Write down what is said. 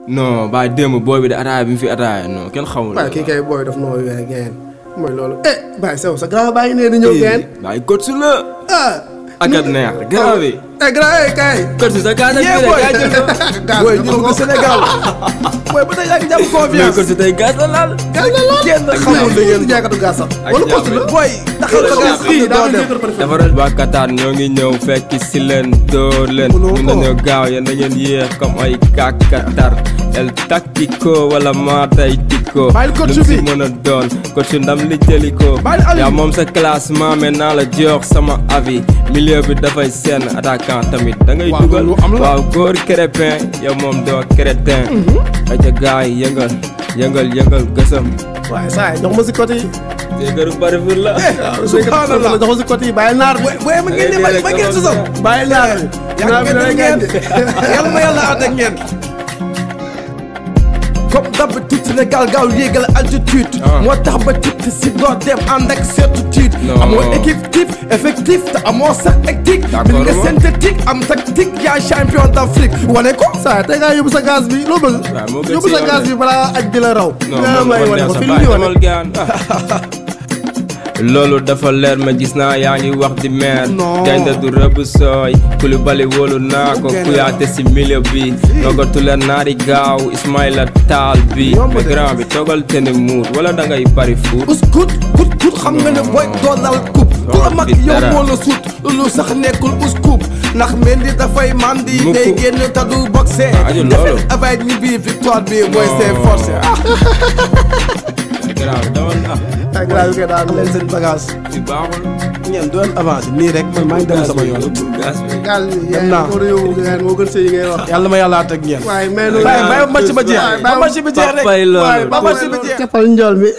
non bàyyi démb booy bi de ataaya bi mu fi ataaya non kenn xamul. waaye kii kay booy daf noo yore ngeen mooy loolu bàyyi sew sa grand bàyyi nee di ñëw ngeen. bàyyi coach la. ak at neex grand bi. grand kay. coach sa gaz ak biir kay jël ko. booy ñu ko Sénégal. booy ba tey yaa ngi jàpp confiance. mais coach tey gaz la laal. gaz la laal kenn xamul da ngeen jaaykatu gaz sax. wala coach la booy. taxal ko gaz fii daa dem. dafa waa Qatar ñoo ngi ñëw fekk si leen dóor leen. mën nañoo gaaw yéen da ngeen yéex comme ay kak Qatar. el tactico wala maatay tikko. bàyyil coach lu bi si mën a doon coach ndam li jëli ko. yaa moom sa classement mais naa la jox sama avis. milieu bi dafay seen attaquant tamit da ngay dugal. waaw góor crépin yow moom doo crétin. ay ca gars yi yëngal gësam. waaye saa yi jox ma si côté yi. dégg nga bari fur la. subhanallah jox ma si côté yi bàyyi naar bi. booy ma ngeen di ma ngeen si sax. bàyyi naar bi. yàlla ma yàlla ànd ak ngeen. comme d'habitude Sénégal gaaw yéegal altitude. moo tax ba tiit si doo dem ànd ak certitude. amoo équipe type effectif te amoo sax hectique. bi nga synthétique am tactique yaay champion d'Afrique wane ko. saa tey ngaa yóbbu sa gaz bi loo bëgg. yóbbu sa gaz bi balaa aj di la raw. non may wane ko fi lu ñu wane. loolu dafa leer ma gis naa yaa ngi wax di meer. gaynde du rëbb sooy Koulibaly wóolu naa ko Kouyaté si milieu bi. nogatu leen naari gaaw Ismaïla Taal bi. mais grand bi toogal te ne muur wala da ngay pari foot. kut xam nga ne booy doonal coupe. ku la mag yow moo la sut loolu sax nekkul coupe. ndax Mendy dafay mandi. day génn te du boxe. defet avec ñi bii victoire bi mooy c'est forcé. grand dawal ay grand yu koy daal leen seen bagage. fi baaxul. ñeen doon avancé nii rek man maa ngi dem sama yoon. gaz bi dem naa moo gën sëy yi ngay wax. yàlla ma yàlla at ak ngeen. waaye mais loolu bàyyi match ba jeex. ba match bi jeex rek. papay loolu ba match bi jeex. capal njool mi.